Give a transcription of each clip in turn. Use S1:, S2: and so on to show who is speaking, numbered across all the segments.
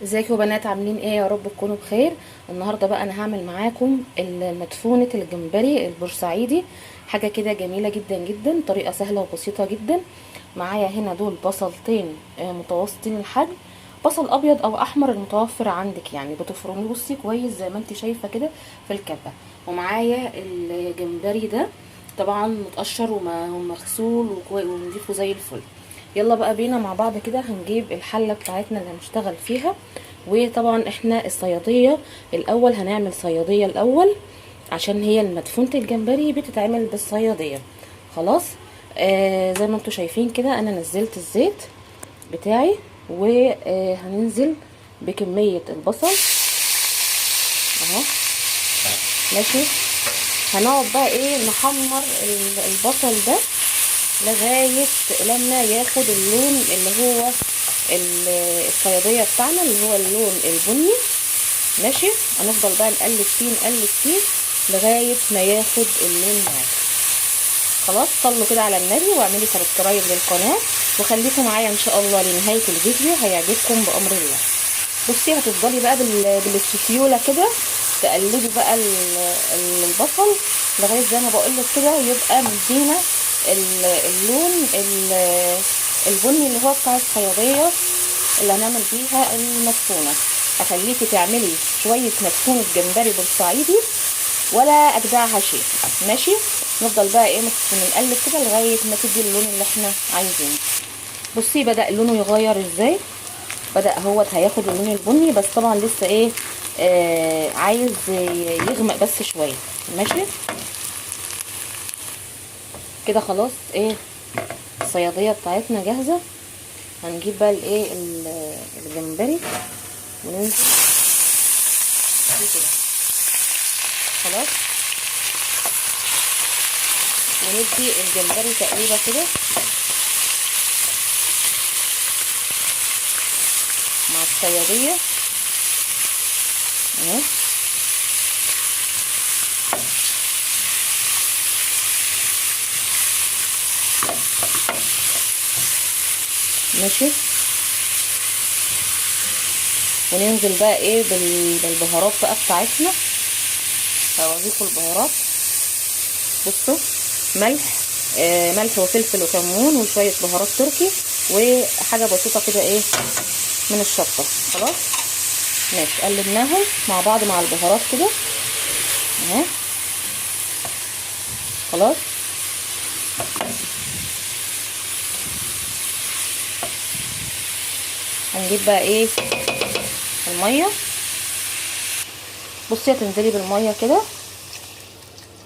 S1: ازيكم يا بنات؟ عاملين ايه؟ يا رب تكونوا بخير. النهارده بقى انا هعمل معاكم مدفونه الجمبري البورسعيدي. حاجه كده جميله جدا جدا، طريقه سهله وبسيطه جدا. معايا هنا دول بصلتين متوسطين الحجم، بصل ابيض او احمر المتوفر عندك، يعني بتفرميه بصي كويس زي ما انت شايفه كده في الكبه. ومعايا الجمبري ده طبعا متقشر ومغسول ونضيفه زي الفل. يلا بقى بينا مع بعض كده هنجيب الحله بتاعتنا اللي هنشتغل فيها. وطبعا احنا الصياديه الاول هنعمل صياديه الاول، عشان هي المدفونه الجمبري بتتعمل بالصياديه. خلاص. زي ما انتم شايفين كده انا نزلت الزيت بتاعي، وهننزل بكميه البصل اهو. ماشي. هنقعد بقى ايه نحمر البصل ده لغايه لما ياخد اللون اللي هو الصياديه بتاعنا، اللي هو اللون البني. ماشي. هنفضل بقى نقلب فيه نقلب فيه لغايه ما ياخد اللون معاك. خلاص، صلوا كده على النبي واعملي سبسكرايب للقناه، وخليكم معايا ان شاء الله لنهايه الفيديو، هيعجبكم بامر الله. بصي، هتفضلي بقى بالسكيوله كده تقلبي بقى البصل لغايه زي ما بقول لك كده يبقى مدينا اللون البني اللي هو بتاع الصياديه اللي هنعمل بيها المدفونه. هخليكي تعملي شويه مدفونه جمبري بورسعيدي ولا اجدعها شيء. ماشي. نفضل بقى ايه نقلب كده لغايه ما تدي اللون اللي احنا عايزينه. بصي بدأ لونه يغير ازاي، بدأ هو هياخد اللون البني، بس طبعا لسه ايه عايز يغمق بس شويه. ماشي كده. خلاص ايه الصياديه بتاعتنا جاهزه. هنجيب بقى الايه الجمبري وننزل كده. خلاص. وندي الجمبري تقليبه كده مع الصياديه اهو. ماشي. وننزل بقى ايه بالبهارات بقى بتاعتنا. هوريكم البهارات. بصوا، ملح، ملح وفلفل وكمون وشويه بهارات تركي وحاجه بسيطه كده ايه من الشطه. خلاص. ماشي. قلبناهم مع بعض مع البهارات كده اهي. خلاص. هنجيب بقى ايه الميه. بصي هتنزلي بالميه كده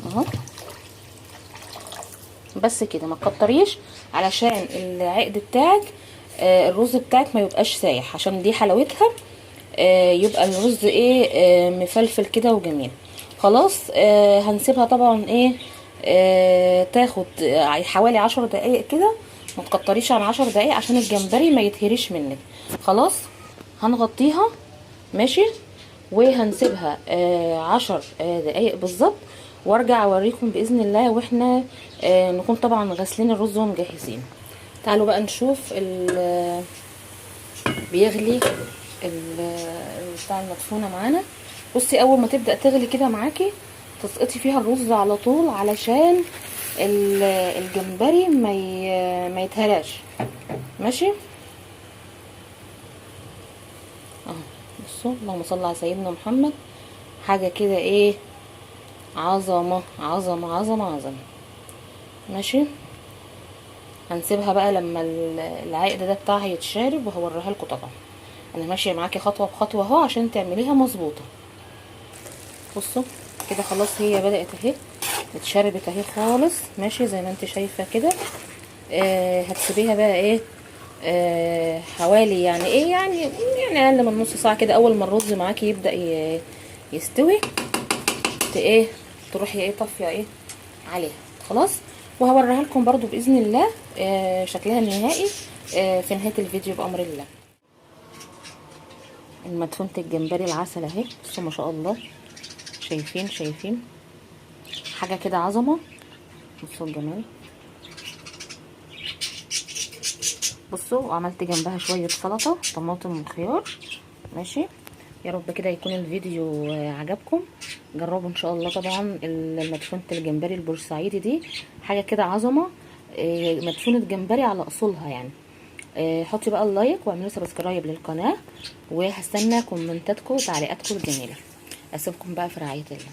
S1: اهو، بس كده ما تكتريش علشان العقد بتاعك الرز بتاعك ما يبقاش سايح، عشان دي حلاوتها. يبقى الرز ايه مفلفل كده وجميل. خلاص. هنسيبها طبعا ايه تاخد حوالي 10 دقايق كده. ما تكتريش عن 10 دقايق عشان الجمبري ما يتهريش منك. خلاص. هنغطيها. ماشي. وهنسيبها 10 دقايق بالظبط، وارجع اوريكم باذن الله واحنا نكون طبعا غاسلين الرز ومجهزين. تعالوا بقى نشوف بيغلي بتاع المدفونه معانا. بصي اول ما تبدا تغلي كده معاكي تسقطي فيها الرز على طول، علشان الجمبري ما يتهراش. ماشي اهو. بصوا، اللهم صل على سيدنا محمد. حاجه كده ايه عظمه عظمه عظمه عظمه. ماشي. هنسيبها بقى لما العقد ده بتاعها يتشارب، وهوريها لكم طبعا. انا ماشيه معاكي خطوه بخطوه اهو عشان تعمليها مظبوطه. بصوا كده خلاص هي بدات اهي اتشربت اهي خالص. ماشي زي ما انت شايفه كده. هتسيبيها بقى ايه حوالي يعني ايه يعني اقل من نص ساعه كده. اول ما الرز معاكي يبدا يستوي ايه تروحي ايه طافيه ايه عليها. خلاص. وهوريها لكم برضو باذن الله شكلها النهائي في نهايه الفيديو بامر الله. المدفونه الجمبري العسل اهي. بصوا ما شاء الله، شايفين حاجه كده عظمه. بصوا الجمال. بصوا، وعملت جنبها شويه سلطه طماطم وخيار ماشي. يا رب كده يكون الفيديو عجبكم. جربوا ان شاء الله. طبعا مدفونة الجمبري البورسعيدي دي حاجة كده عظمة. مدفونة جمبري على اصولها يعني. حطي بقى اللايك واعملوا سبسكرايب للقناة، وهستنى كومنتاتكم وتعليقاتكم الجميلة. اسيبكم بقى في رعاية الله.